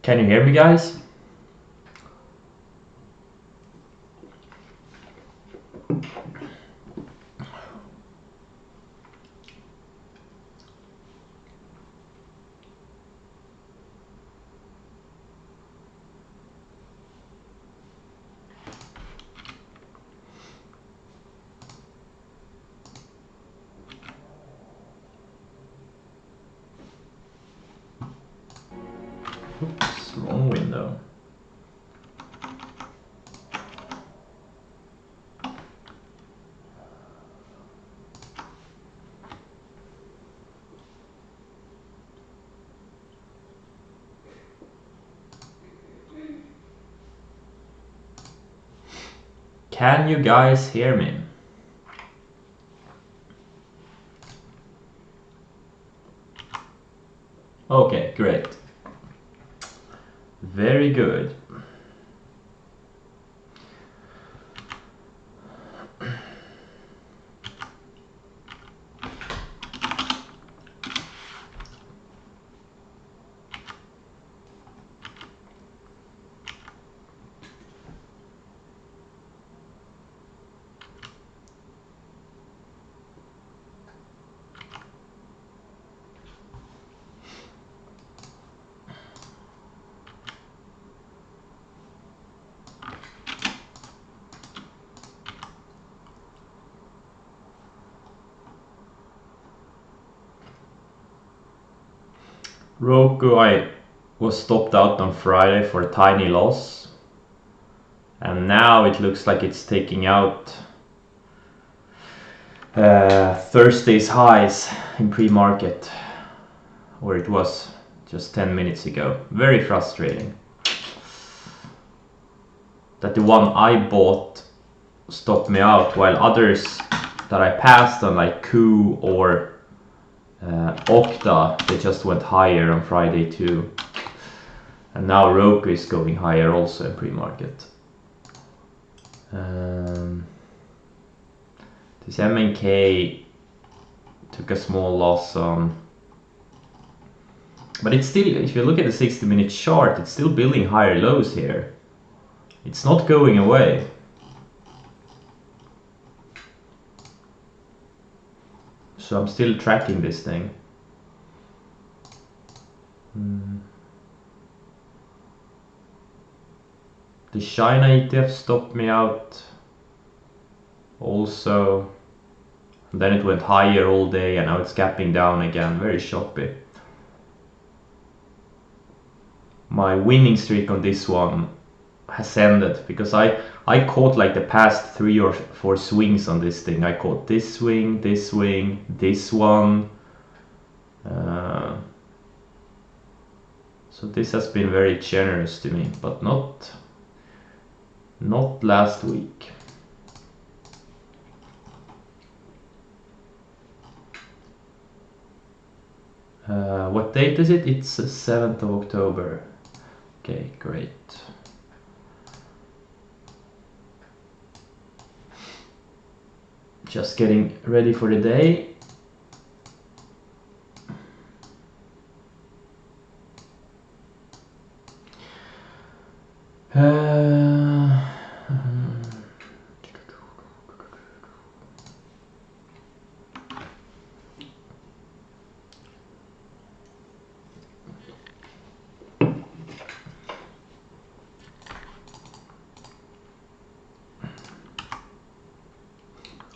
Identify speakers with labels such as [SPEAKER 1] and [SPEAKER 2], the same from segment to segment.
[SPEAKER 1] Can you hear me, guys? Oops, wrong window. Can you guys hear me? Okay, great. Very good. Roku, I was stopped out on Friday for a tiny loss, and now it looks like it's taking out Thursday's highs in pre-market, or it was just 10 minutes ago. Very frustrating that the one I bought stopped me out, while others that I passed on, like Coup or Okta, they just went higher on Friday too. And now Roku is going higher also in pre-market. This MNK took a small loss on, but it's still, if you look at the 60-minute chart, it's still building higher lows here. It's not going away. So I'm still tracking this thing. The China ETF stopped me out also. And then it went higher all day and now it's gapping down again. Very choppy. My winning streak on this one has ended because I caught like the past 3 or 4 swings on this thing. I caught this swing, this one. So this has been very generous to me, but not last week. What date is it? It's the 7th of October. Okay, great. Just getting ready for the day.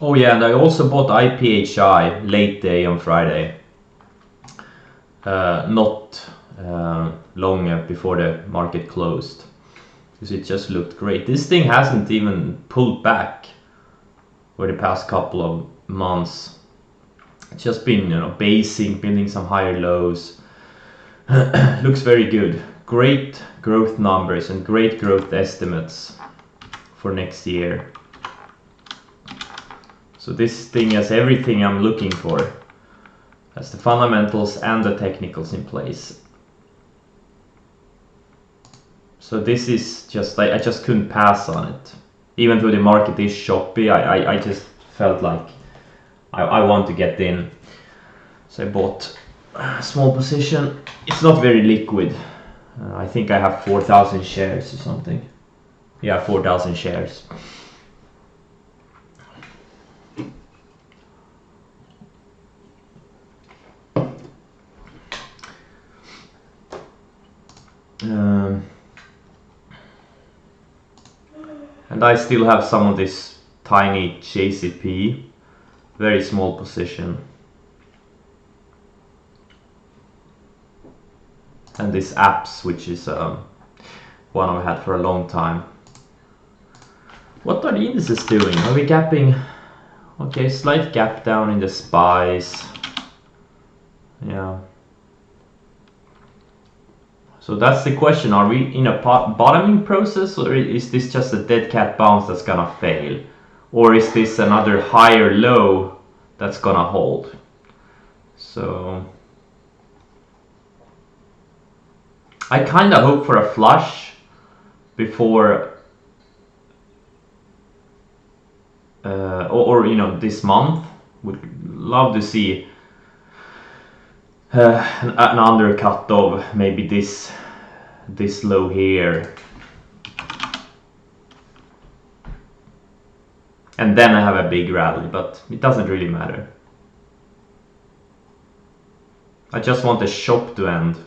[SPEAKER 1] Oh yeah, and I also bought IPHI late day on Friday. Not long before the market closed, because it just looked great. This thing hasn't even pulled back for the past couple of months. It's just been, basing, building some higher lows. Looks very good. Great growth numbers and great growth estimates for next year. So this thing has everything I'm looking for. Has the fundamentals and the technicals in place. So this is just, I just couldn't pass on it. Even though the market is choppy, I just felt like I want to get in. So I bought a small position. It's not very liquid. I think I have 4,000 shares or something. Yeah, 4,000 shares. And I still have some of this tiny JCP, very small position. And this apps, which is one I've had for a long time. What are the indices doing? Are we gapping? Okay, slight gap down in the SPYs. Yeah. So that's the question. Are we in a bottoming process, or is this just a dead cat bounce that's gonna fail? Or is this another higher low that's gonna hold? So I kinda hope for a flush before or you know, this month. Would love to see an undercut of maybe this low here, and then I have a big rally, but it doesn't really matter. I just want the shop to end.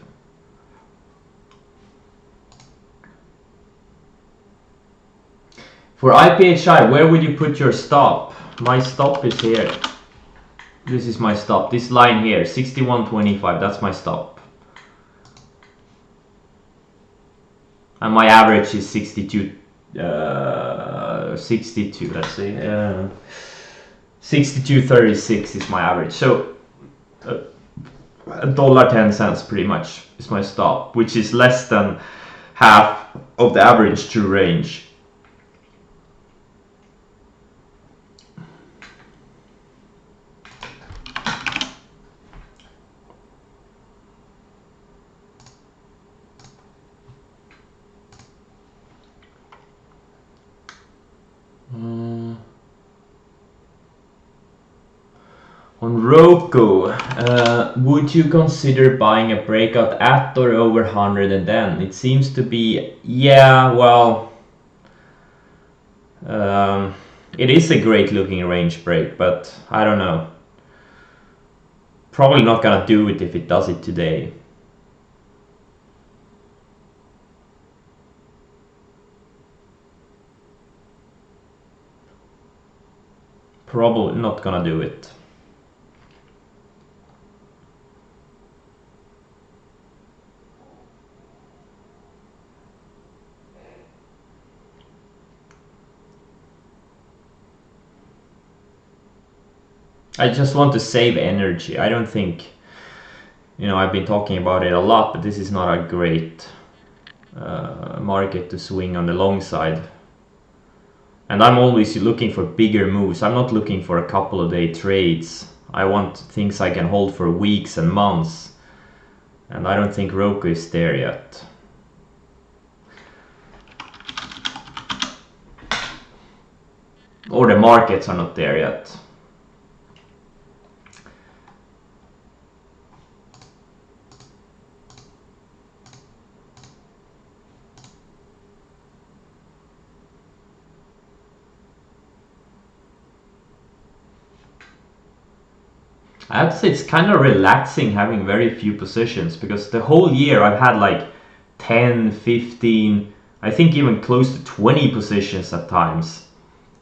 [SPEAKER 1] For IPHI, where would you put your stop? My stop is here. This is my stop. This line here, 61.25, that's my stop. And my average is 62, let's see, 62.36 is my average. So $1.10 pretty much is my stop, which is less than half of the average true range. On Roku, would you consider buying a breakout at or over 100 and then? It seems to be, yeah, well, it is a great looking range break, but I don't know. Probably not gonna do it if it does it today. Probably not gonna do it. I just want to save energy. I don't think, you know, I've been talking about it a lot, but this is not a great market to swing on the long side. And I'm always looking for bigger moves. I'm not looking for a couple of day trades. I want things I can hold for weeks and months. And I don't think Roku is there yet. Or the markets are not there yet. I have to say it's kind of relaxing having very few positions, because the whole year I've had like 10, 15, I think even close to 20 positions at times.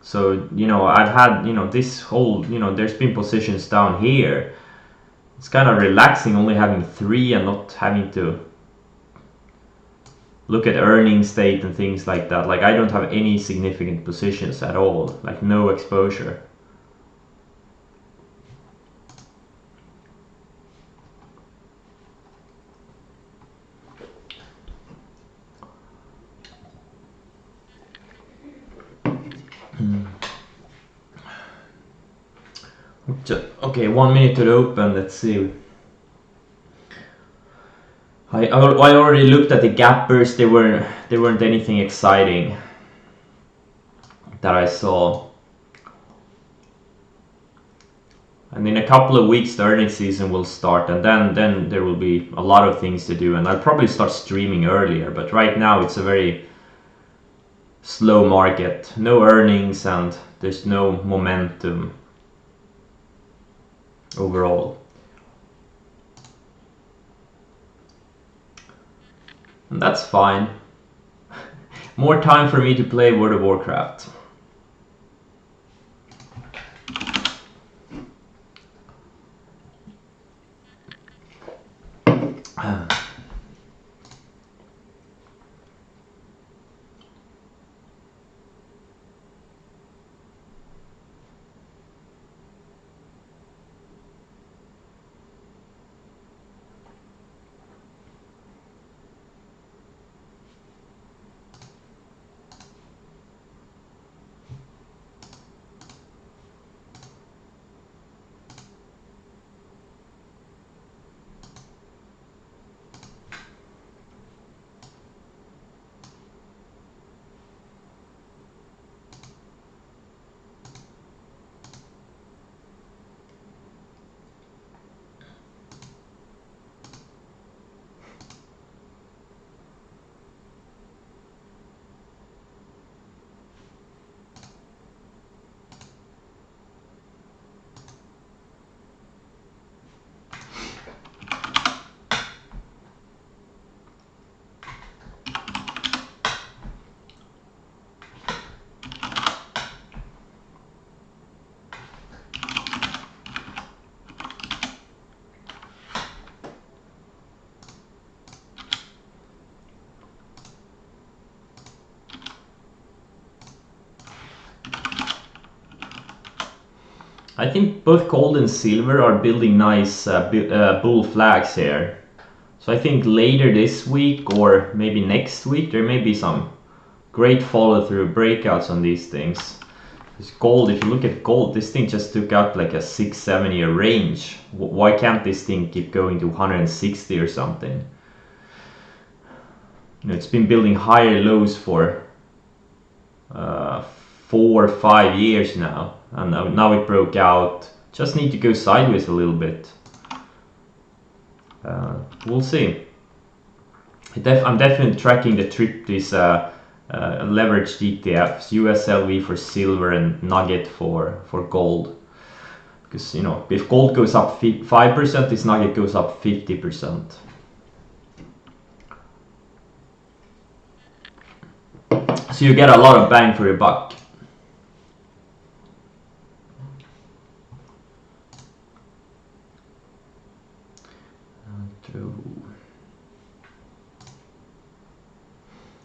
[SPEAKER 1] So, you know, I've had, you know, this whole, you know, there's been positions down here. It's kind of relaxing only having 3 and not having to look at earnings state and things like that. Like, I don't have any significant positions at all, like no exposure. Okay, 1 minute to open. Let's see. I already looked at the gappers. They weren't anything exciting that I saw. And in a couple of weeks, the earnings season will start, and then there will be a lot of things to do. And I'll probably start streaming earlier. But right now, it's a very slow market. No earnings, and there's no momentum overall. And that's fine. More time for me to play World of Warcraft. I think both gold and silver are building nice bull flags here. So I think later this week or maybe next week there may be some great follow through breakouts on these things. This gold, if you look at gold, this thing just took out like a 6-7 year range. Why can't this thing keep going to 160 or something? You know, it's been building higher lows for 4 or 5 years now, and now it broke out. Just need to go sideways a little bit. We'll see. I'm definitely tracking the these leveraged ETFs, USLV for silver and Nugget for gold. Because, you know, if gold goes up 5%, this Nugget goes up 50%. So you get a lot of bang for your buck.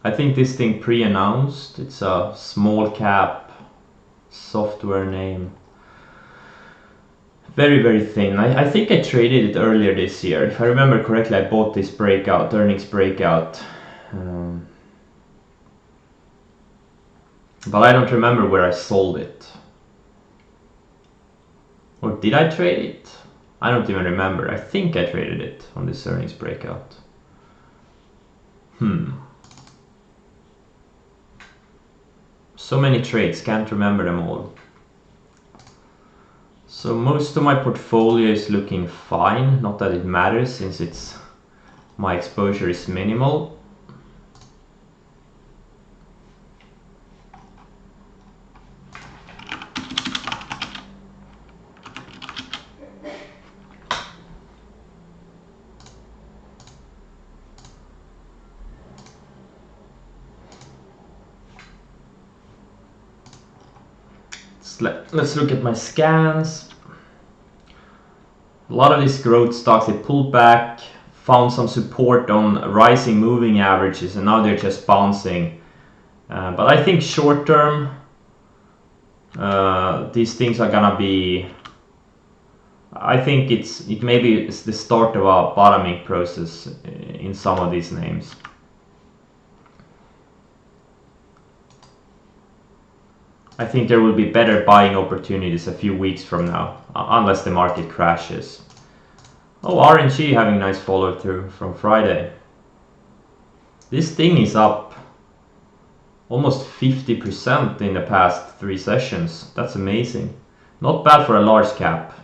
[SPEAKER 1] I think this thing pre-announced. It's a small cap software name. Very, very thin. I think I traded it earlier this year. If I remember correctly, I bought this breakout, earnings breakout. But I don't remember where I sold it. Or did I trade it? I don't even remember. I think I traded it on this earnings breakout. So many trades, can't remember them all. So most of my portfolio is looking fine. Not that it matters since my exposure is minimal. Let's look at my scans. A lot of these growth stocks, they pulled back, found some support on rising moving averages, and now they're just bouncing. But I think short term, these things are gonna be. I think it maybe is the start of a bottoming process in some of these names. I think there will be better buying opportunities a few weeks from now, unless the market crashes. Oh, RNG having nice follow through from Friday. This thing is up almost 50% in the past 3 sessions. That's amazing. Not bad for a large cap.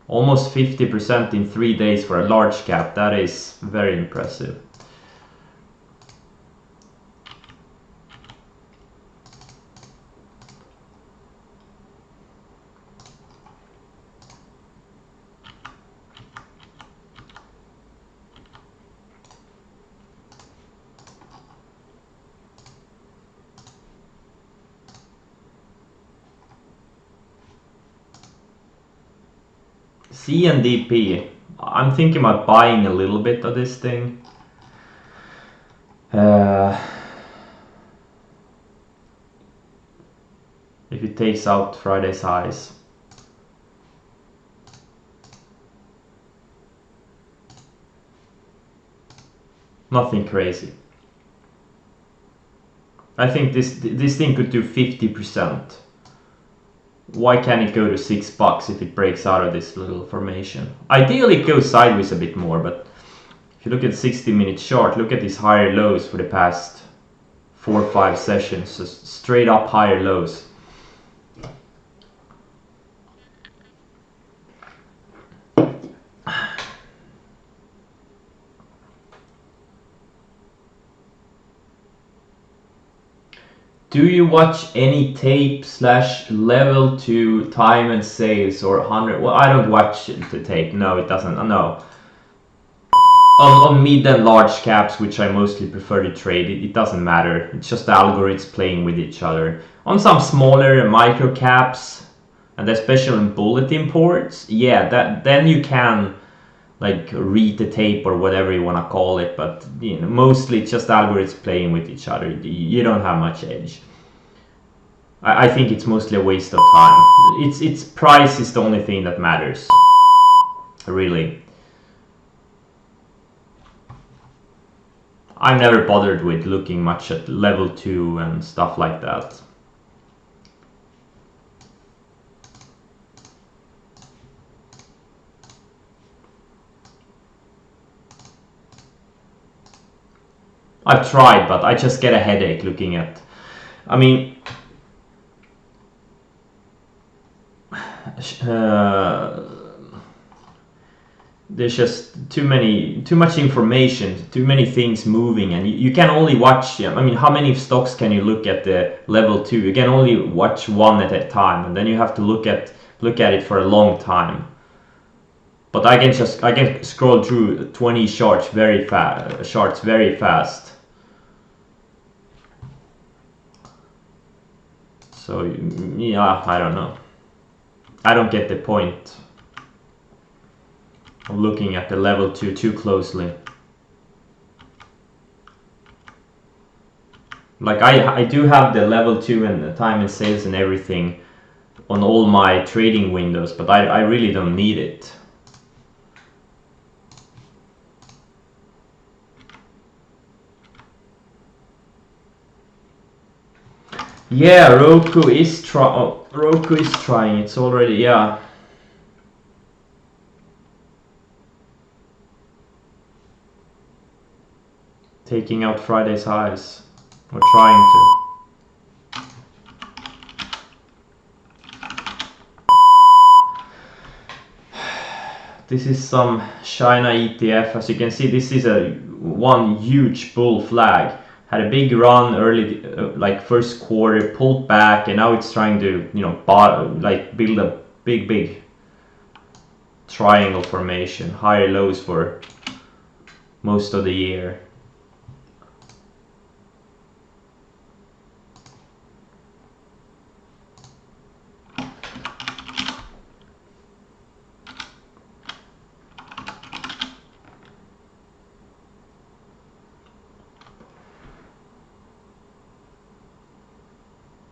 [SPEAKER 1] Almost 50% in 3 days for a large cap. That is very impressive. CNDP. I'm thinking about buying a little bit of this thing. If it takes out Friday's highs. Nothing crazy. I think this thing could do 50%. Why can't it go to $6 if it breaks out of this little formation? Ideally it goes sideways a bit more, but if you look at 60-minute chart, look at these higher lows for the past 4 or 5 sessions, just straight up higher lows. Do you watch any tape / level 2 time and sales or 100? Well, I don't watch the tape. No, it doesn't. No. On mid and large caps, which I mostly prefer to trade, it doesn't matter. It's just the algorithms playing with each other. On some smaller micro caps, and especially in bulletin ports, yeah, then you can like read the tape or whatever you want to call it, but you know, mostly it's just algorithms playing with each other. You don't have much edge. I think it's mostly a waste of time. It's price is the only thing that matters, really. I'm never bothered with looking much at level 2 and stuff like that. I've tried, but I just get a headache looking at. I mean, there's just too much information, too many things moving, and you can only watch. I mean, how many stocks can you look at the level 2? You can only watch one at a time, and then you have to look at it for a long time. But I can scroll through 20 charts very fast. So yeah, I don't know. I don't get the point of looking at the level 2 too closely. Like I do have the level 2 and the time and sales and everything on all my trading windows, but I really don't need it. Yeah, Roku is trying. It's already, yeah. Taking out Friday's highs, or trying to. This is some China ETF. As you can see, this is one huge bull flag. Had a big run early, like first quarter, pulled back, and now it's trying to, you know, build a big triangle formation, higher lows for most of the year.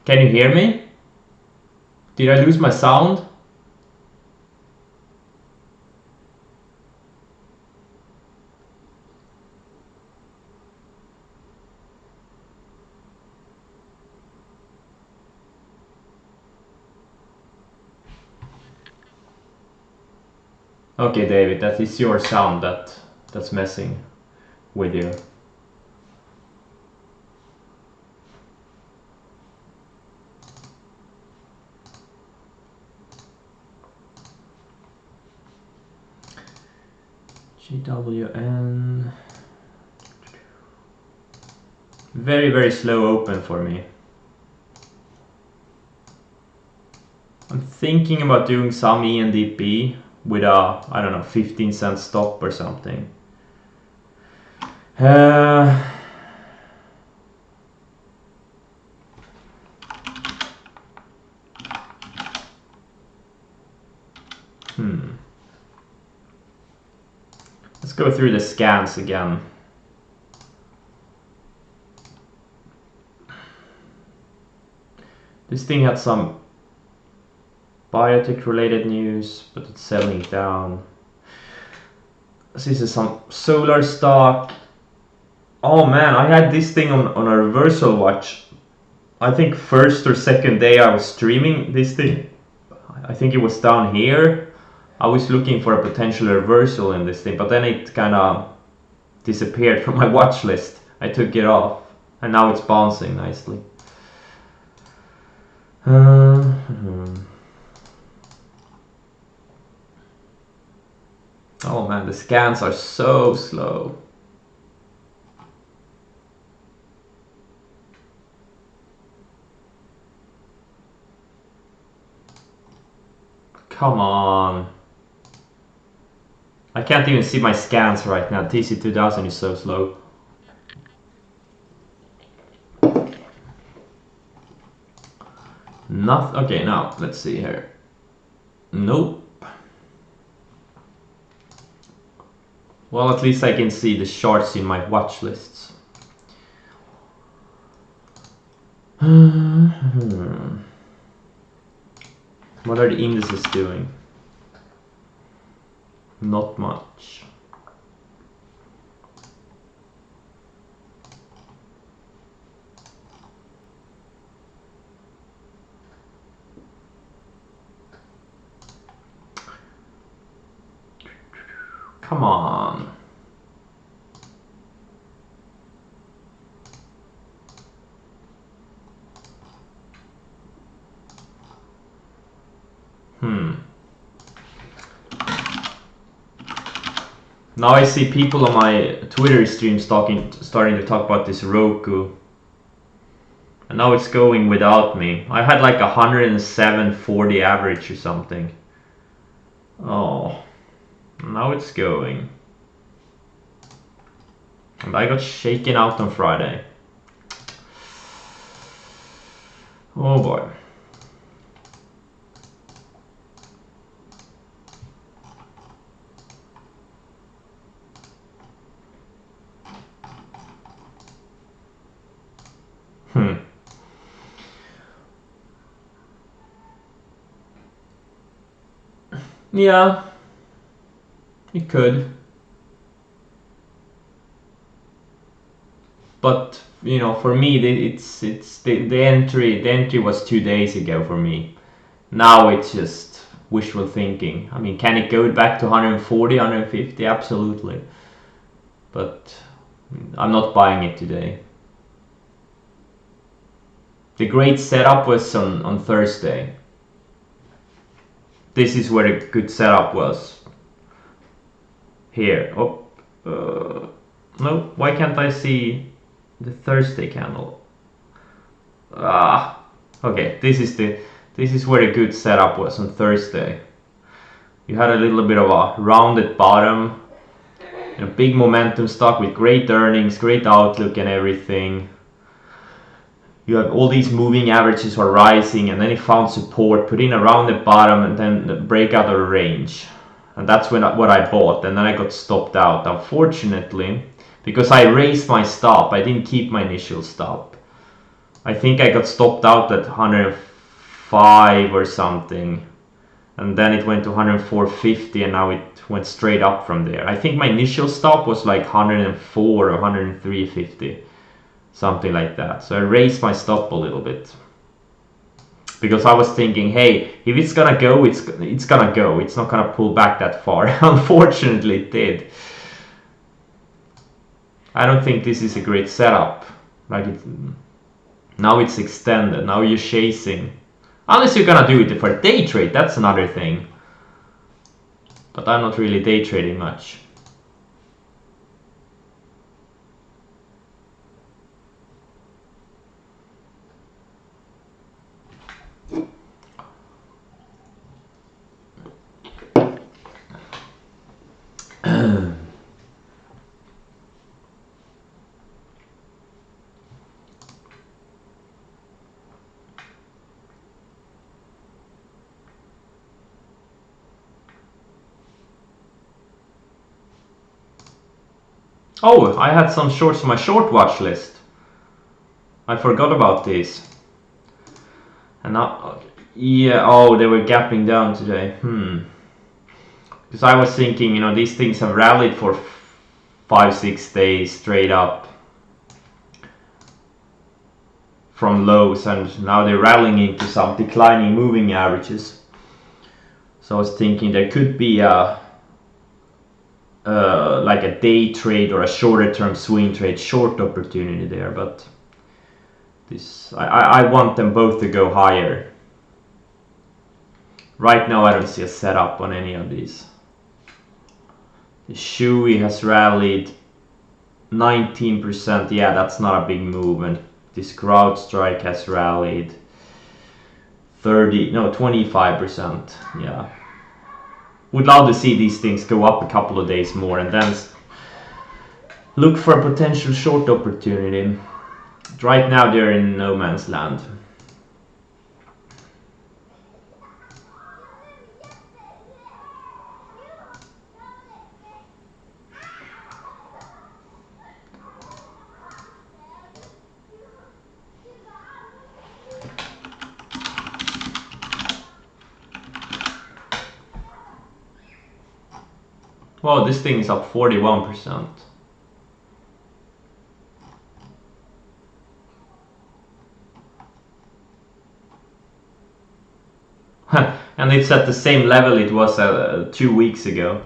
[SPEAKER 1] Can you hear me? Did I lose my sound? Okay, David, that is your sound that's messing with you. GWN. Very, very slow open for me. I'm thinking about doing some ENDP with a, I don't know, 15-cent stop or something. Let's go through the scans again. This thing had some biotech related news, but it's selling down. This is some solar stock. Oh man, I had this thing on a reversal watch. I think first or second day I was streaming this thing. I think it was down here. I was looking for a potential reversal in this thing, but then it kind of disappeared from my watch list. I took it off, and now it's bouncing nicely. Oh man, the scans are so slow. Come on. I can't even see my scans right now. TC2000 is so slow. Nothing. Okay, now let's see here. Nope. Well, at least I can see the charts in my watch lists. What are the indices doing? Not much. Come on. Now I see people on my Twitter stream starting to talk about this Roku. And now it's going without me. I had like 107.40 average or something. Oh, now it's going. And I got shaken out on Friday. Oh boy. Yeah, it could. But you know, for me, the entry was 2 days ago for me. Now it's just wishful thinking. I mean, can it go back to 140, 150? Absolutely. But I'm not buying it today. The great setup was on Thursday. This is where the good setup was. Here. Oh, no, why can't I see the Thursday candle? Okay, this is where the good setup was on Thursday. You had a little bit of a rounded bottom, a big momentum stock with great earnings, great outlook and everything. You have all these moving averages are rising, and then it found support, put in around the bottom, and then the breakout of the range. And that's what I bought, and then I got stopped out. Unfortunately, because I raised my stop, I didn't keep my initial stop. I think I got stopped out at 105 or something, and then it went to 104.50, and now it went straight up from there. I think my initial stop was like 104 or 103.50. Something like that. So I raised my stop a little bit because I was thinking, hey, if it's gonna go, it's gonna go. It's not gonna pull back that far. Unfortunately, it did. I don't think this is a great setup. Like now it's extended. Now you're chasing. Unless you're gonna do it for a day trade, that's another thing. But I'm not really day trading much. Oh, I had some shorts on my short watch list. I forgot about these. And now, yeah, oh, they were gapping down today. Because I was thinking, these things have rallied for 5-6 days straight up from lows, and now they're rallying into some declining moving averages. So I was thinking there could be a like a day trade or a shorter term swing trade short opportunity there, but this I want them both to go higher. Right now I don't see a setup on any of these. The Shui has rallied 19%. Yeah, that's not a big move. And this CrowdStrike has rallied 25%. Yeah. Would love to see these things go up a couple of days more and then look for a potential short opportunity. Right now they're in no man's land. Wow, this thing is up 41%. And it's at the same level it was 2 weeks ago.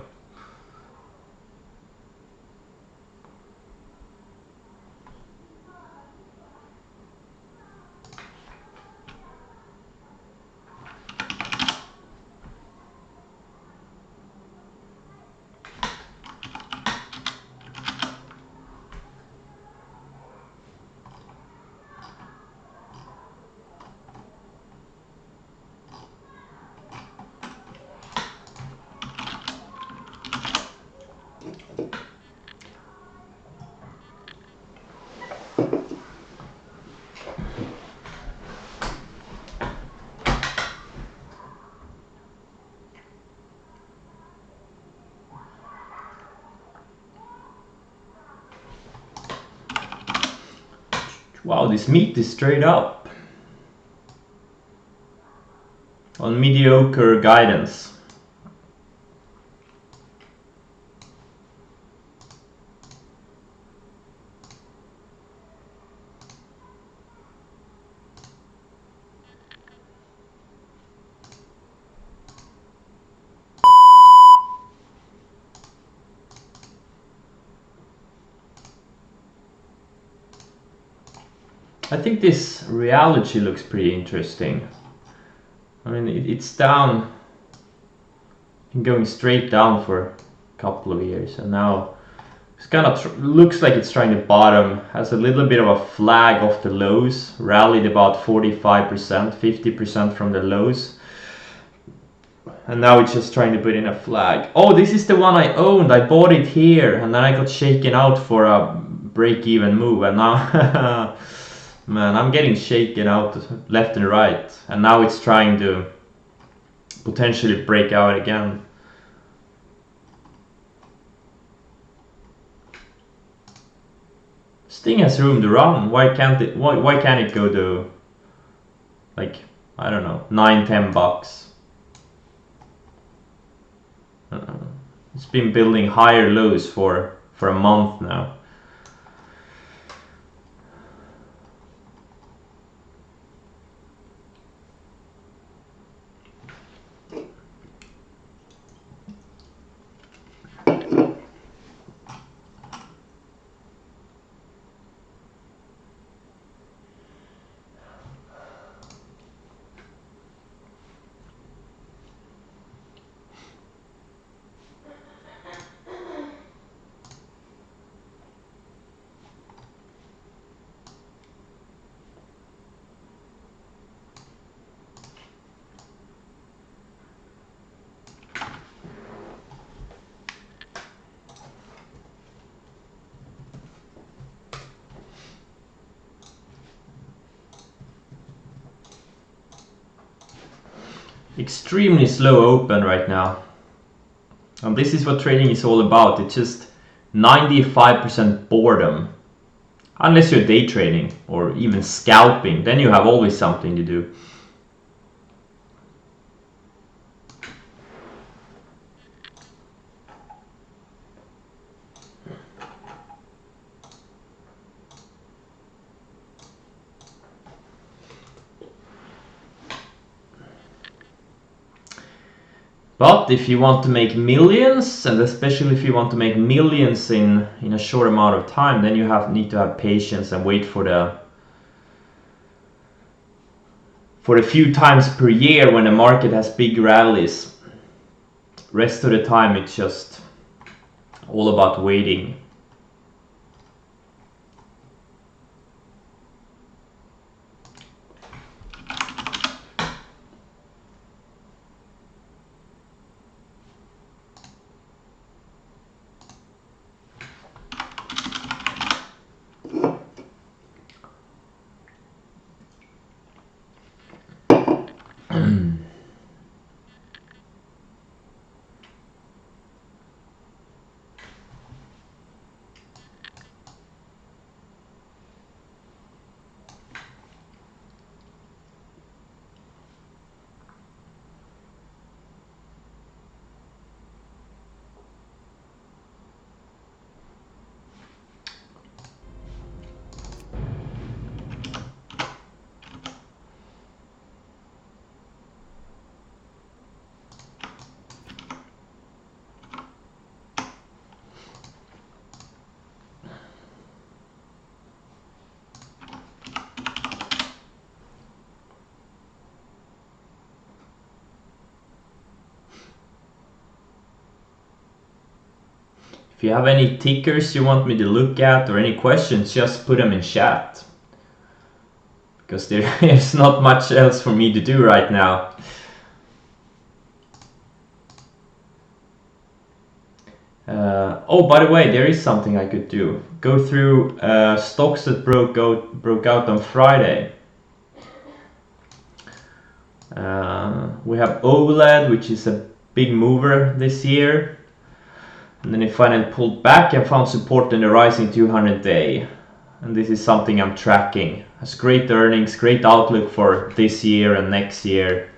[SPEAKER 1] Wow, this meat is straight up on mediocre guidance. I think this reality looks pretty interesting. I mean, it's down, going straight down for a couple of years, and now it's kind of looks like it's trying to bottom. Has a little bit of a flag off the lows, rallied about 45%, 50% from the lows, and now it's just trying to put in a flag. Oh, this is the one I owned. I bought it here, and then I got shaken out for a break-even move, and now. Man, I'm getting shaken out left and right, and now it's trying to potentially break out again. This thing has room to run. Why can't it? Why can't it go to, like, I don't know, $9-10? It's been building higher lows for a month now. Extremely slow open right now, and this is what trading is all about. It just 95% boredom. Unless you're day trading or even scalping, then you have always something to do. But if you want to make millions, and especially if you want to make millions in a short amount of time, then you need to have patience and wait for the few times per year when the market has big rallies. Rest of the time it's just all about waiting. If you have any tickers you want me to look at or any questions, just put them in chat. Because there is not much else for me to do right now. Oh, by the way, there is something I could do. Go through stocks that broke out on Friday. We have OLED, which is a big mover this year. And then it finally pulled back and found support in the rising 200-day. And this is something I'm tracking. Has great earnings, great outlook for this year and next year.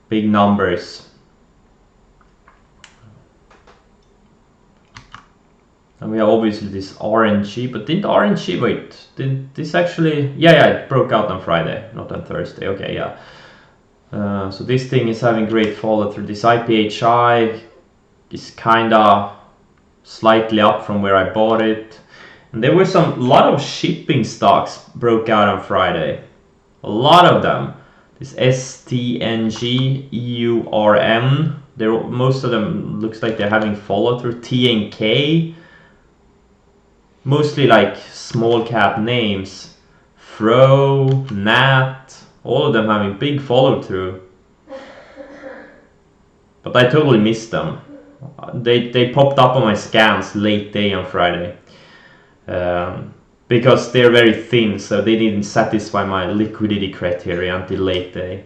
[SPEAKER 1] Big numbers. And we have obviously this RNG, but didn't RNG, wait, did this actually, yeah, it broke out on Friday, not on Thursday, okay, yeah. So this thing is having great follow through. This IPHI is kinda slightly up from where I bought it. And there were a lot of shipping stocks broke out on Friday. A lot of them. This STNG, EURM, most of them looks like they're having follow through. TNK, mostly like small cap names. Fro, Nat, all of them having big follow through. But I totally missed them. They popped up on my scans late day on Friday. Because they're very thin, so they didn't satisfy my liquidity criteria until late day.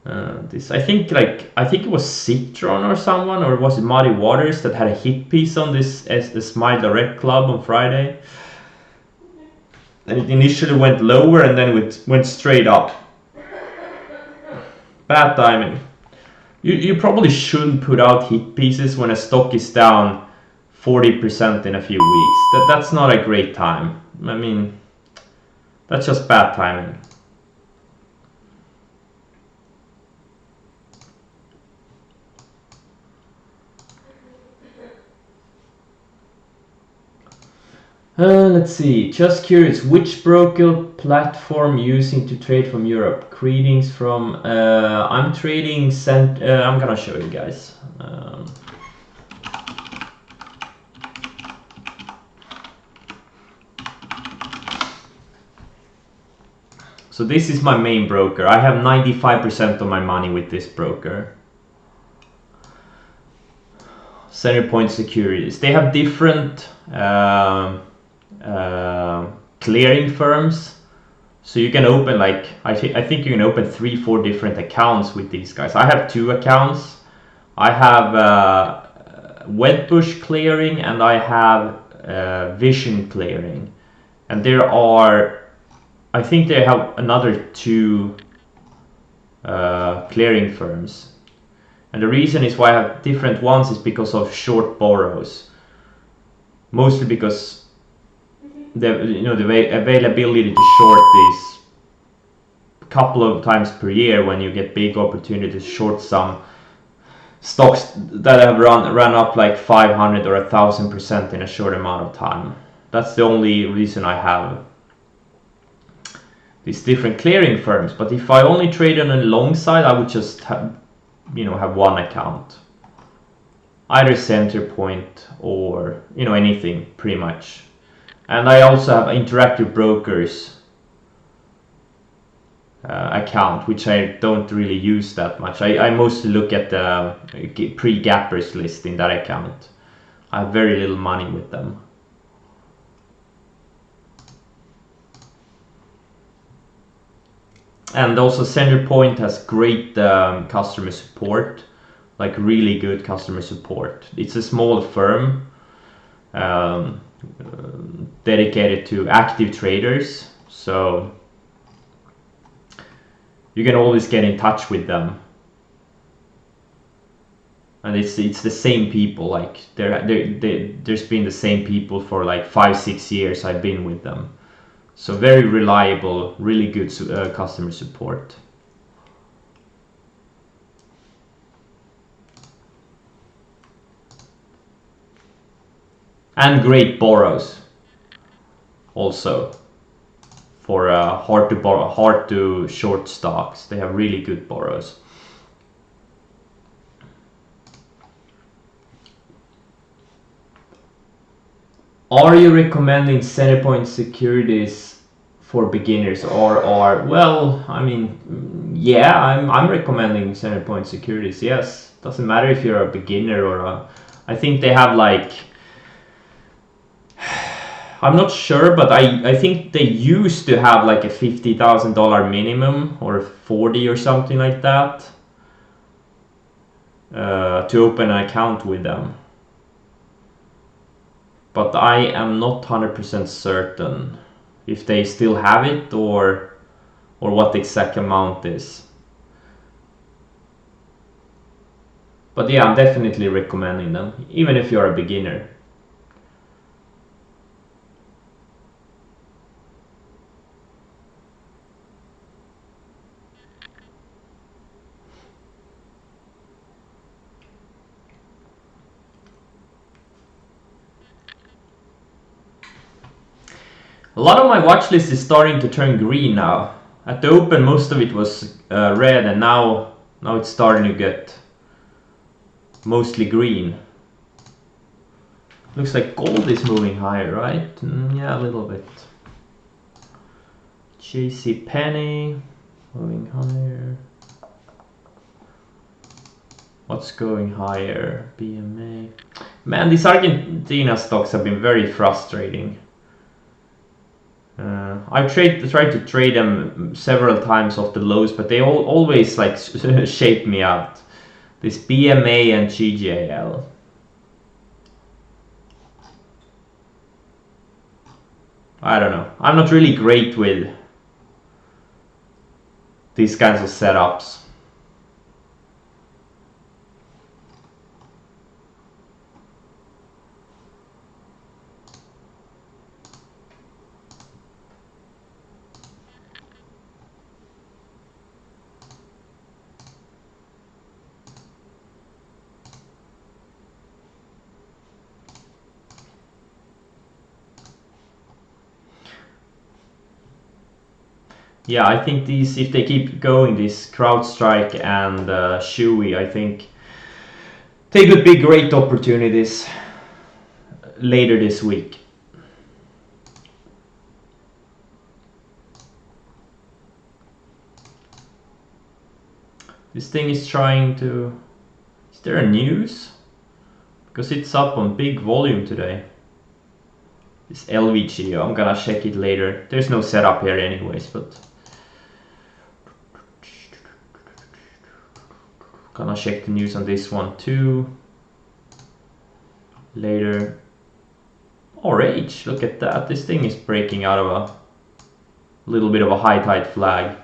[SPEAKER 1] I think it was Citron or someone, or was it Muddy Waters that had a hit piece on this as the Smile Direct Club on Friday. And it initially went lower and then it went straight up. Bad timing. You probably shouldn't put out hit pieces when a stock is down 40% in a few weeks. That's not a great time. I mean, that's just bad timing. Let's see, just curious, which broker platform using to trade from Europe? Greetings from, I'm trading, I'm gonna show you guys. So this is my main broker. I have 95% of my money with this broker. Centerpoint Securities. They have different clearing firms, so you can open like I think you can open 3-4 different accounts with these guys. I have 2 accounts. I have wet bush clearing and I have vision clearing. And there are, I think they have another 2 clearing firms. And the reason is why I have different ones is because of short borrows. Mostly because the availability to short is a couple of times per year when you get big opportunities to short some stocks that have run up like 500 or 1,000% in a short amount of time. That's the only reason I have these different clearing firms. But if I only trade on a long side, I would just have one account, either Centerpoint or anything pretty much. And I also have Interactive Brokers account, which I don't really use that much. I mostly look at the pre-gappers list in that account. I have very little money with them. And also Centerpoint has great customer support, like really good customer support. It's a small firm dedicated to active traders, so you can always get in touch with them. And it's the same people, like there's been the same people for like 5-6 years I've been with them. So very reliable, really good customer support. And great borrows also for hard to short stocks. They have really good borrows. Are you recommending Centerpoint securities for beginners, or well, I mean, yeah, I'm recommending Centerpoint securities. Yes, doesn't matter if you're a beginner or I think they have like, I'm not sure, but I think they used to have like a $50,000 minimum or 40 or something like that to open an account with them. But I am not 100% certain if they still have it or what the exact amount is. But yeah, I'm definitely recommending them, even if you're a beginner. A lot of my watch list is starting to turn green now. At the open, most of it was red, and now it's starting to get mostly green. Looks like gold is moving higher, right? Yeah, a little bit. JC Penney moving higher. What's going higher? BMA. Man, these Argentina stocks have been very frustrating. I've tried to trade them several times off the lows, but they always like shape me out. This BMA and GJL. I don't know. I'm not really great with these kinds of setups. Yeah, I think these, if they keep going, this CrowdStrike and Shui, I think they could be great opportunities later this week. This thing is trying to... Is there a news? Because it's up on big volume today. This LVG, I'm gonna check it later. There's no setup here anyways, but... Gonna check the news on this one too. later. RH, look at that. This thing is breaking out of a little bit of a high tide flag.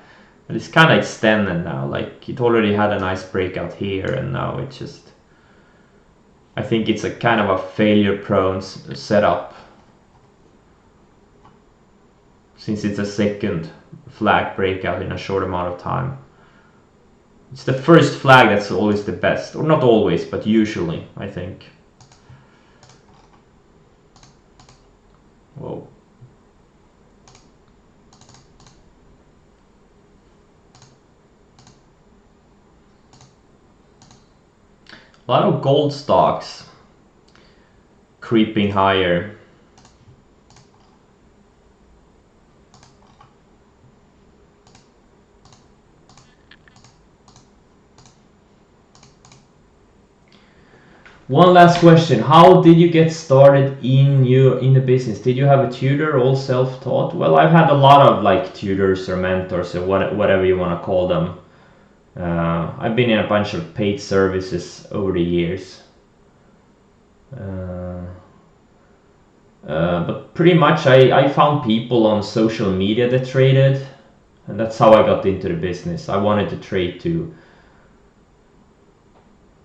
[SPEAKER 1] But it's kind of extended now. Like it already had a nice breakout here, and now it's just, I think it's a kind of a failure prone setup, since it's a second flag breakout in a short amount of time. It's the first flag that's always the best, or not always, but usually, I think. Whoa. A lot of gold stocks creeping higher. One last question. How did you get started in the business? Did you have a tutor, all self-taught? Well, I've had a lot of like tutors or mentors or whatever you want to call them. I've been in a bunch of paid services over the years. But pretty much I found people on social media that traded, and that's how I got into the business. I wanted to trade too.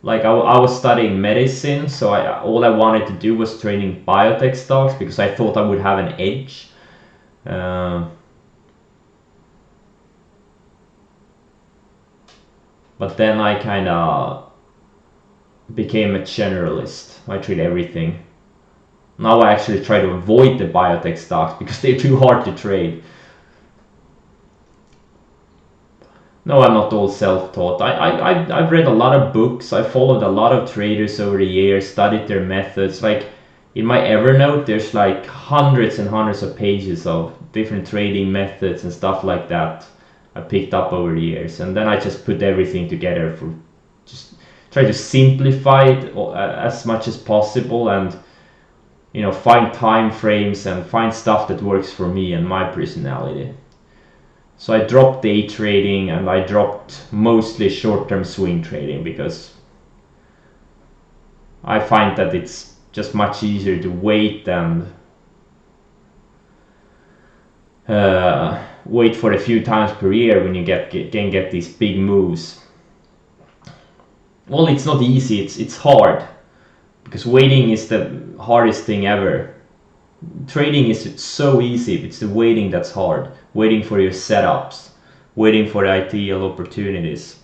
[SPEAKER 1] Like I was studying medicine, so all I wanted to do was trading biotech stocks because I thought I would have an edge. But then I kind of became a generalist. I trade everything. Now I actually try to avoid the biotech stocks because they're too hard to trade. No, I'm not all self-taught. I've read a lot of books. I followed a lot of traders over the years, studied their methods. Like in my Evernote, there's like hundreds and hundreds of pages of different trading methods and stuff like that I picked up over the years. And then I just put everything together for just try to simplify it as much as possible, and find time frames and find stuff that works for me and my personality. So I dropped day trading and I dropped mostly short-term swing trading because I find that it's just much easier to wait and wait for a few times per year when you can get these big moves. Well, it's not easy, it's hard, because waiting is the hardest thing ever. Trading is so easy, it's the waiting that's hard. Waiting for your setups, waiting for the ideal opportunities.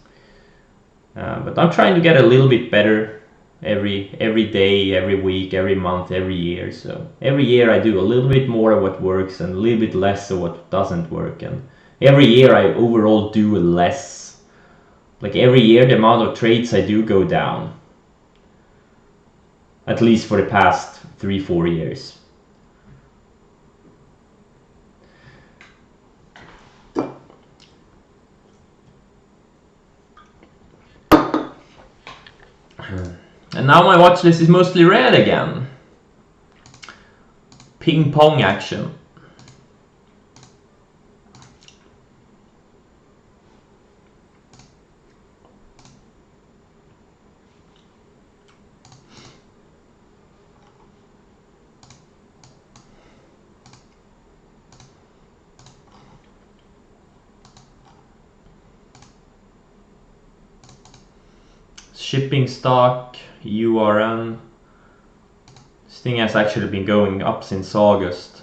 [SPEAKER 1] But I'm trying to get a little bit better every day, every week, every month, every year. So every year I do a little bit more of what works and a little bit less of what doesn't work. And every year I overall do less. Like every year the amount of trades I do go down. At least for the past 3-4 years. And now my watch list is mostly red again. Ping pong action. Shipping stock, URN. This thing has actually been going up since August.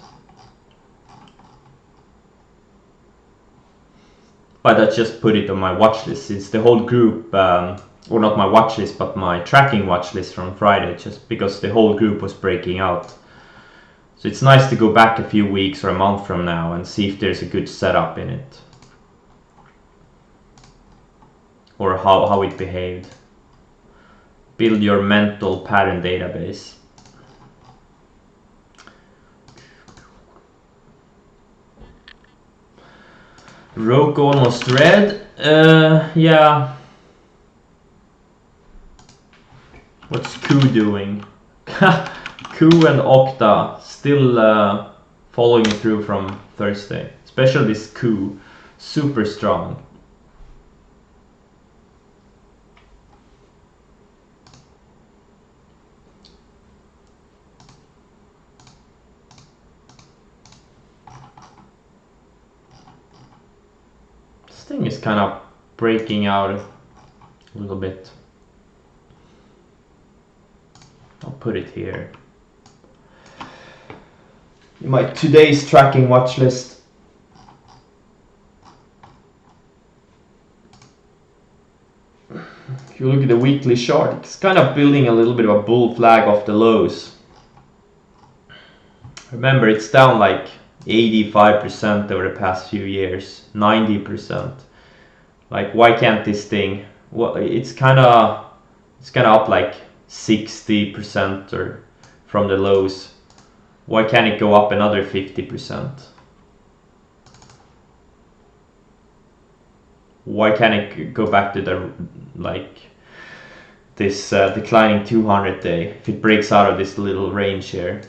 [SPEAKER 1] But I just put it on my watch list. It's the whole group, or not my watch list, but my tracking watch list from Friday, just because the whole group was breaking out. So it's nice to go back a few weeks or a month from now and see if there's a good setup in it. Or how it behaved. Build your mental pattern database. Roku almost red. Yeah. What's Ku doing? Ku and Okta still following through from Thursday. Especially this Ku. Super strong. thing is kind of breaking out a little bit. I'll put it here. My today's tracking watch list. If you look at the weekly chart, it's kind of building a little bit of a bull flag off the lows. Remember, it's down like 85% over the past few years, 90%. Like, why can't this thing? Well, it's kind of up like 60% or from the lows. Why can't it go up another 50%? Why can't it go back to the this declining 200 day if it breaks out of this little range here?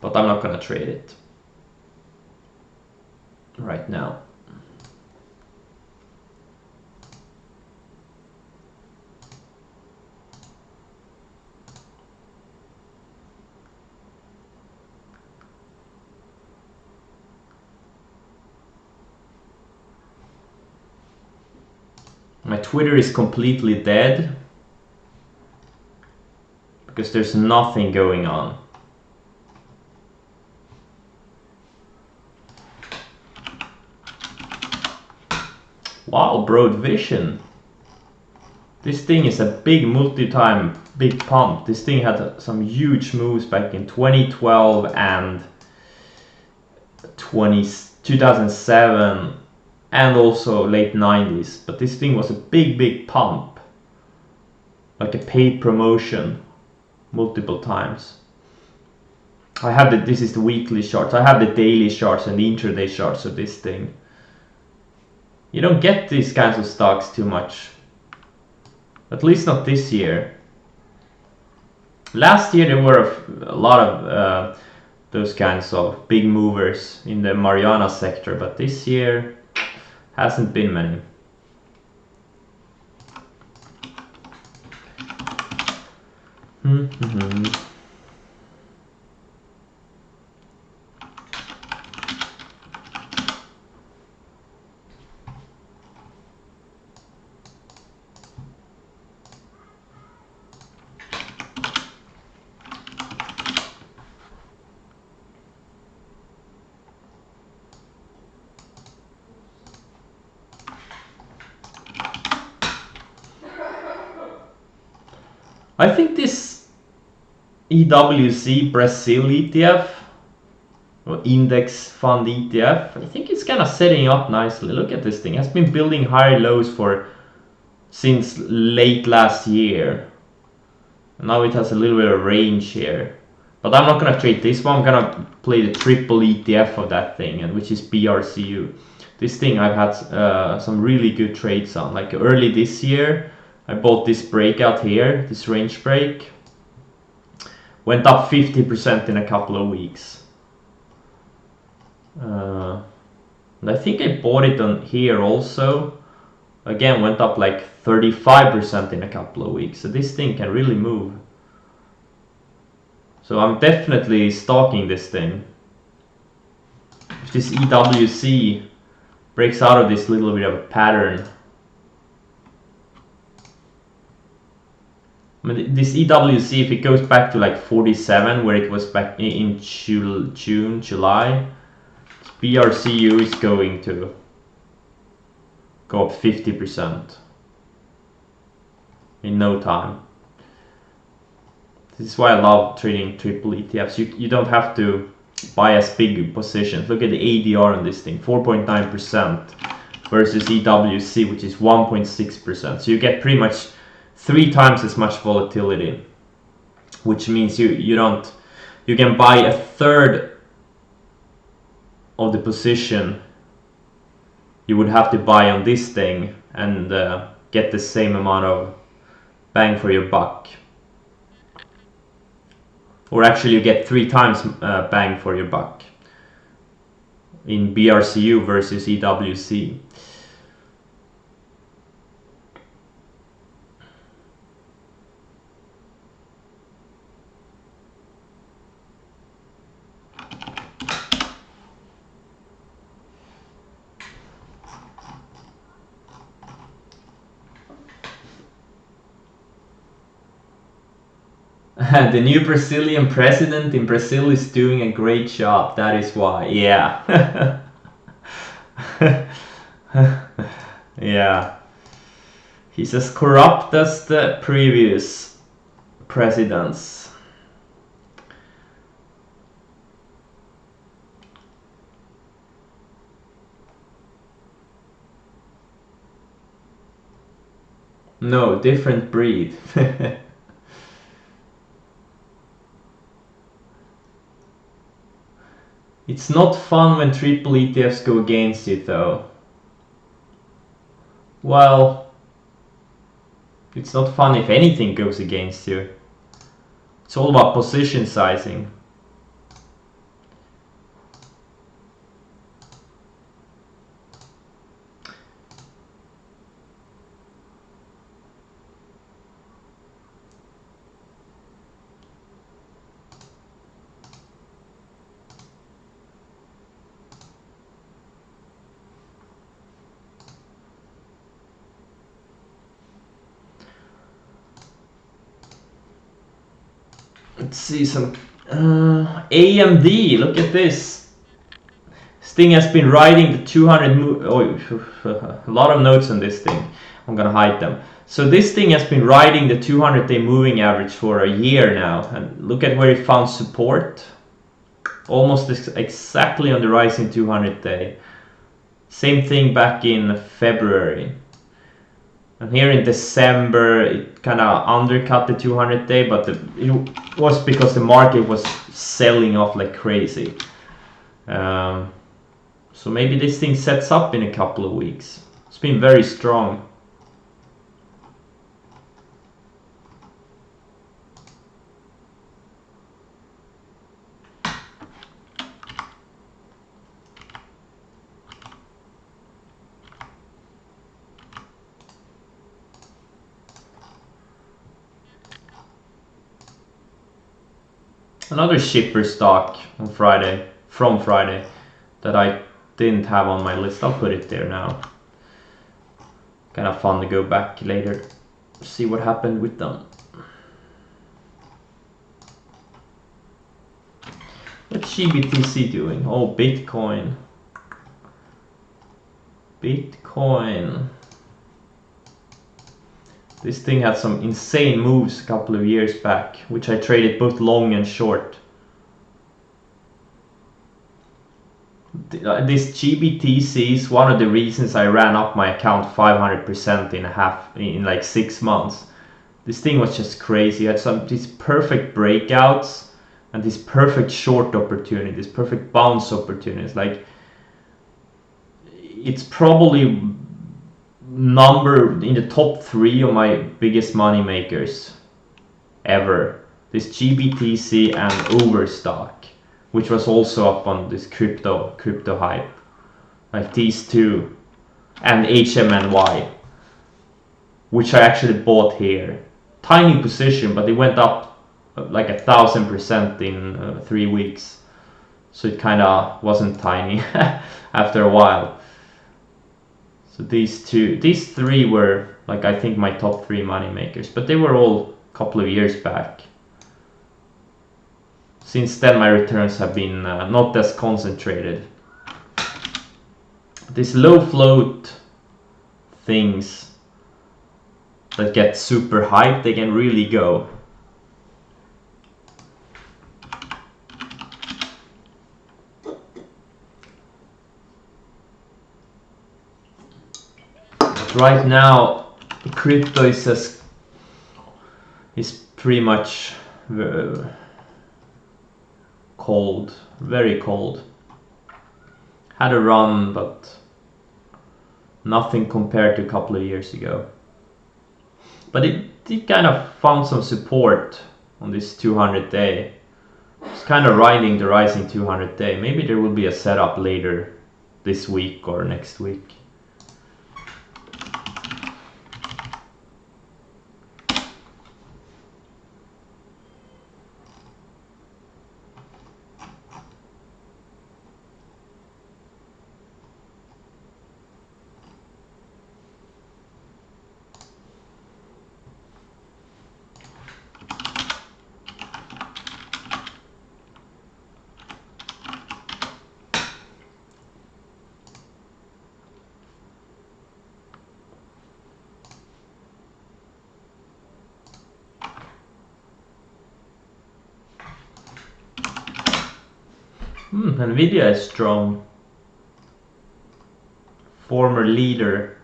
[SPEAKER 1] But I'm not gonna trade it right now. My Twitter is completely dead because there's nothing going on. Wow, broad vision. This thing is a big multi-time big pump. This thing had some huge moves back in 2012 and 2007 and also late 90s. But this thing was a big pump. Like a paid promotion multiple times. I have this is the weekly charts. I have the daily charts and the intraday charts of this thing. You don't get these kinds of stocks too much. At least not this year. Last year there were a lot of those kinds of big movers in the Mariana sector, but this year hasn't been many. I think this EWC Brazil ETF or index fund ETF, I think it's kind of setting up nicely. Look at this thing. It has been building higher lows since late last year. Now it has a little bit of range here. But I'm not gonna trade this one. I'm gonna play the triple ETF of that thing, and which is BRCU. This thing I've had some really good trades on. Like early this year, I bought this breakout here, this range break. Went up 50% in a couple of weeks. And I think I bought it on here also. Again, went up like 35% in a couple of weeks. So this thing can really move. So I'm definitely stalking this thing. If this EWC breaks out of this little bit of a pattern. I mean, this EWC, if it goes back to like 47, where it was back in June, July, BRCU is going to go up 50% in no time. This is why I love trading triple ETFs. You don't have to buy as big positions. Look at the ADR on this thing, 4.9% versus EWC, which is 1.6%. So you get pretty much 3 times as much volatility, which means you can buy a third of the position you would have to buy on this thing and get the same amount of bang for your buck. Or actually you get 3 times bang for your buck in BRCU versus EWC. The new Brazilian president in Brazil is doing a great job. That is why. Yeah. Yeah. He's as corrupt as the previous presidents. No, different breed. It's not fun when triple ETFs go against you though. Well, it's not fun if anything goes against you. It's all about position sizing. Let's see some AMD. Look at this. This thing has been riding the 200. A lot of notes on this thing. I'm gonna hide them. So this thing has been riding the 200-day moving average for a year now, and look at where it found support. Almost exactly on the rising 200-day. Same thing back in February. And here in December, it kind of undercut the 200-day, but it was because the market was selling off like crazy. So maybe this thing sets up in a couple of weeks. It's been very strong. Another shipper stock on Friday, from Friday, that I didn't have on my list. I'll put it there now. Kind of fun to go back later, see what happened with them. What's GBTC doing? Oh, Bitcoin. Bitcoin. This thing had some insane moves a couple of years back, which I traded both long and short. This GBTC is one of the reasons I ran up my account 500% in like 6 months. This thing was just crazy. It had these perfect breakouts and these perfect short opportunities, perfect bounce opportunities. Like, it's probably number in the top 3 of my biggest money makers ever. This GBTC and Overstock, which was also up on this crypto hype. Like these two, and HMNY, which I actually bought here. Tiny position, but it went up like 1,000% in 3 weeks. So it kind of wasn't tiny after a while. So these 3 were like, I think, my top 3 money makers, but they were all a couple of years back. Since then my returns have been not as concentrated. These low float things that get super hyped, they can really go. But right now crypto is pretty much cold, very cold. Had a run, but nothing compared to a couple of years ago. But it kind of found some support on this 200-day. It's kind of riding the rising 200-day. Maybe there will be a setup later this week or next week. Nvidia is strong. Former leader.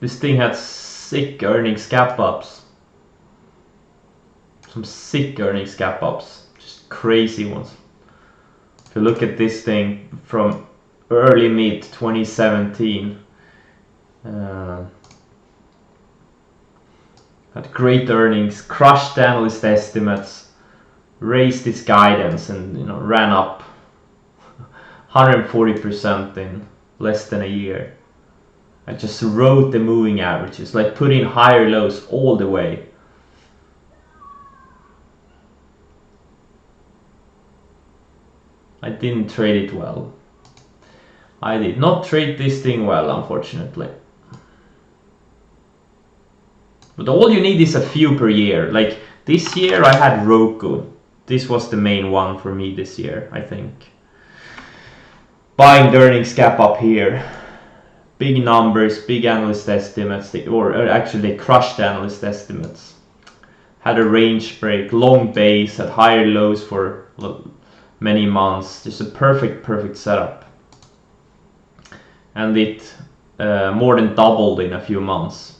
[SPEAKER 1] This thing had sick earnings gap ups. Some sick earnings gap ups. Just crazy ones. If you look at this thing from early mid 2017, had great earnings, crushed analyst estimates, raised its guidance, and ran up 140% in less than a year. I just wrote the moving averages, like put in higher lows all the way. I didn't trade it well. I did not trade this thing well, unfortunately. But all you need is a few per year. Like this year I had Roku. This was the main one for me this year, I think. Buying the earnings gap up here. Big numbers, big analyst estimates, or actually they crushed analyst estimates. Had a range break, long base, had higher lows for many months. Just a perfect setup. And it more than doubled in a few months.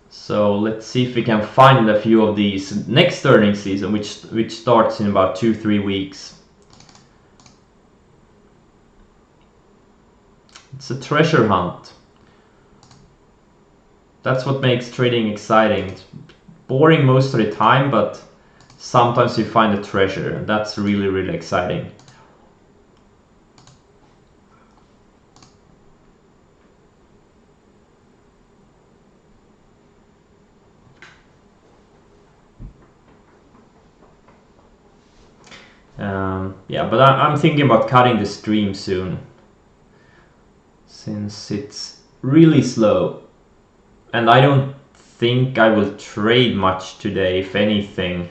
[SPEAKER 1] So let's see if we can find a few of these next earnings season, which starts in about 2-3 weeks. It's a treasure hunt. That's what makes trading exciting. It's boring most of the time, but sometimes you find a treasure, and that's really exciting. Yeah, but I'm thinking about cutting the stream soon, since it's really slow, and I don't think I will trade much today, if anything.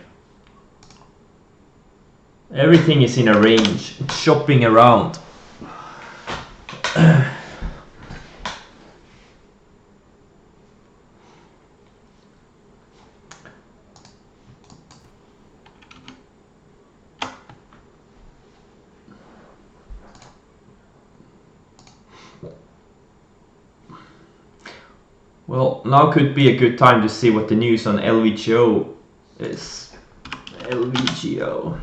[SPEAKER 1] Everything is in a range, it's shopping around. Well, now could be a good time to see what the news on LVGO is. LVGO.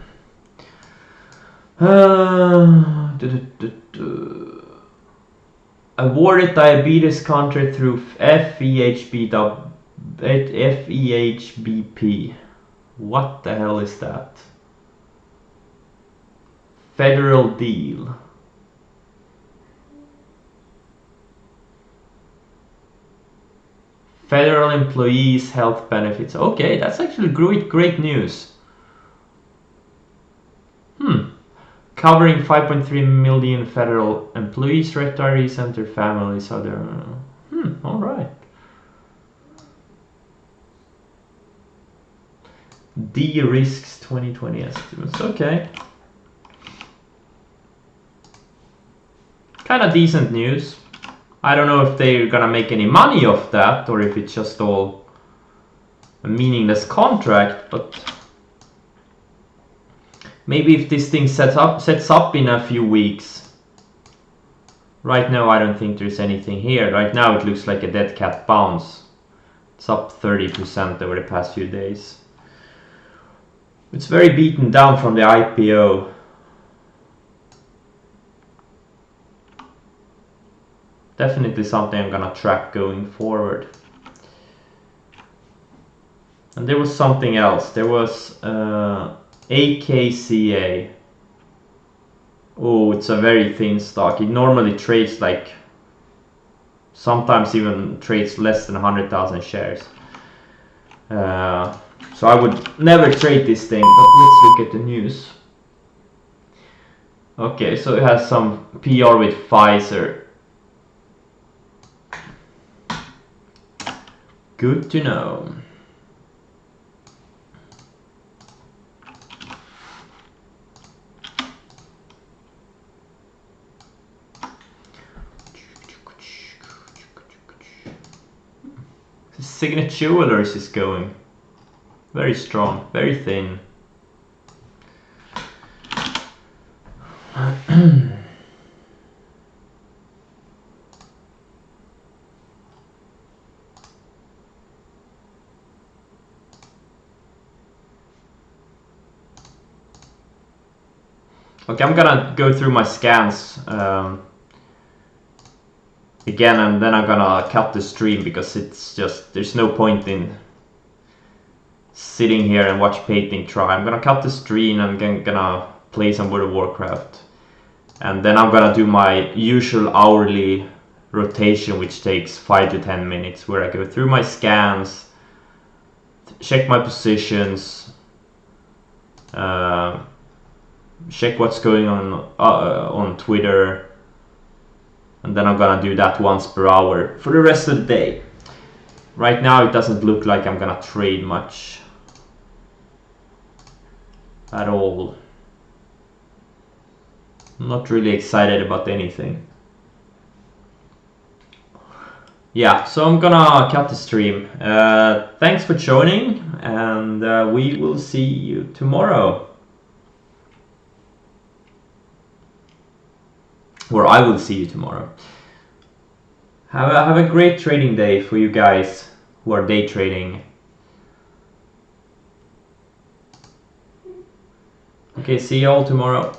[SPEAKER 1] Awarded diabetes contract through FEHBP. What the hell is that? Federal deal. Federal employees' health benefits. Okay, that's actually great news. Covering 5.3 million federal employees, retirees, and their families. Other. All right. De-risks 2020 estimates. Okay. Kind of decent news. I don't know if they're gonna make any money off that, or if it's just all a meaningless contract, but maybe if this thing sets up in a few weeks. Right now I don't think there's anything here. Right now it looks like a dead cat bounce. It's up 30% over the past few days. It's very beaten down from the IPO. Definitely something I'm gonna track going forward. And there was something else. There was AKCA. Oh, it's a very thin stock. It normally trades like, sometimes even trades less than 100,000 shares. So I would never trade this thing, but let's look at the news. Okay, so it has some PR with Pfizer. Good to know. Signet Jewelers is going. Very strong, very thin. Okay, I'm gonna go through my scans again, and then I'm gonna cut the stream because it's just, there's no point in sitting here and watch painting try. I'm gonna cut the stream and I'm gonna play some World of Warcraft. And then I'm gonna do my usual hourly rotation, which takes 5 to 10 minutes, where I go through my scans, check my positions, check what's going on Twitter, and then I'm gonna do that once per hour for the rest of the day. Right now it doesn't look like I'm gonna trade much at all. I'm not really excited about anything. Yeah, so I'm gonna cut the stream. Thanks for joining, and we will see you tomorrow. Or I will see you tomorrow. Have a great trading day for you guys who are day trading. Okay, see you all tomorrow.